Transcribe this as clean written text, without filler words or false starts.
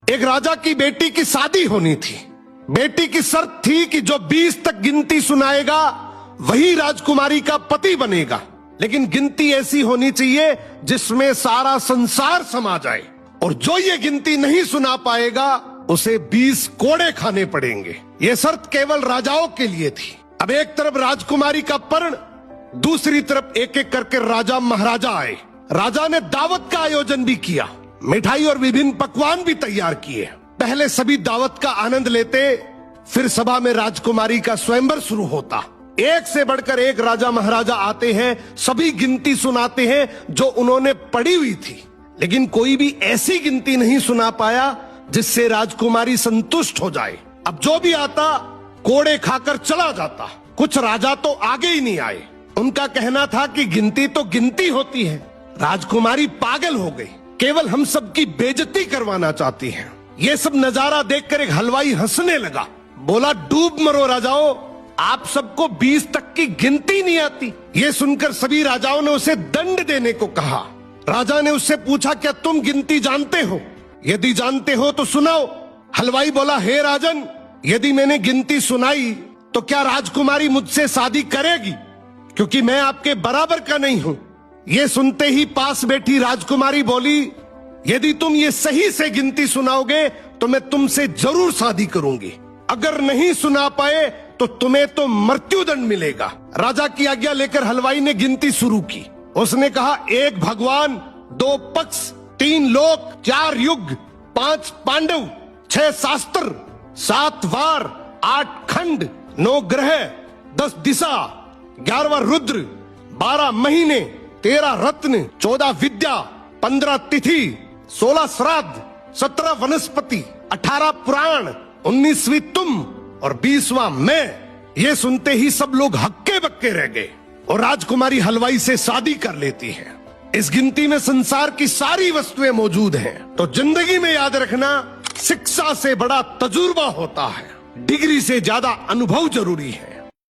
एक राजा की बेटी की शादी होनी थी। बेटी की शर्त थी कि जो 20 तक गिनती सुनाएगा वही राजकुमारी का पति बनेगा, लेकिन गिनती ऐसी होनी चाहिए जिसमें सारा संसार समा जाए, और जो ये गिनती नहीं सुना पाएगा उसे 20 कोड़े खाने पड़ेंगे। ये शर्त केवल राजाओं के लिए थी। अब एक तरफ राजकुमारी का पर्ण, दूसरी तरफ एक एक करके राजा महाराजा आए। राजा ने दावत का आयोजन भी किया, मिठाई और विभिन्न पकवान भी तैयार किए। पहले सभी दावत का आनंद लेते, फिर सभा में राजकुमारी का स्वयंवर शुरू होता। एक से बढ़कर एक राजा महाराजा आते हैं, सभी गिनती सुनाते हैं जो उन्होंने पढ़ी हुई थी, लेकिन कोई भी ऐसी गिनती नहीं सुना पाया जिससे राजकुमारी संतुष्ट हो जाए। अब जो भी आता कोड़े खाकर चला जाता। कुछ राजा तो आगे ही नहीं आए। उनका कहना था कि गिनती तो गिनती होती है। राजकुमारी पागल हो गई, केवल हम सबकी बेइज्जती करवाना चाहती है। ये सब नजारा देखकर एक हलवाई हंसने लगा, बोला, डूब मरो राजाओं, आप सबको 20 तक की गिनती नहीं आती। ये सुनकर सभी राजाओं ने उसे दंड देने को कहा। राजा ने उससे पूछा, क्या तुम गिनती जानते हो? यदि जानते हो तो सुनाओ। हलवाई बोला, हे राजन, यदि मैंने गिनती सुनाई तो क्या राजकुमारी मुझसे शादी करेगी? क्योंकि मैं आपके बराबर का नहीं हूं। ये सुनते ही पास बैठी राजकुमारी बोली, यदि तुम ये सही से गिनती सुनाओगे तो मैं तुमसे जरूर शादी करूंगी, अगर नहीं सुना पाए तो तुम्हें तो मृत्युदंड मिलेगा। राजा की आज्ञा लेकर हलवाई ने गिनती शुरू की। उसने कहा, 1 भगवान, 2 पक्ष, 3 लोक, 4 युग, 5 पांडव, 6 शास्त्र, 7 वार, 8 खंड, 9 ग्रह, 10 दिशा, 11वां रुद्र, 12 महीने, 13 रत्न, 14 विद्या, 15 तिथि, 16 श्राद्ध, 17 वनस्पति, 18 पुराण, 19वीं तुम और 20वां मैं। ये सुनते ही सब लोग हक्के बक्के रह गए और राजकुमारी हलवाई से शादी कर लेती है। इस गिनती में संसार की सारी वस्तुएं मौजूद हैं। तो जिंदगी में याद रखना, शिक्षा से बड़ा तजुर्बा होता है, डिग्री से ज्यादा अनुभव जरूरी है।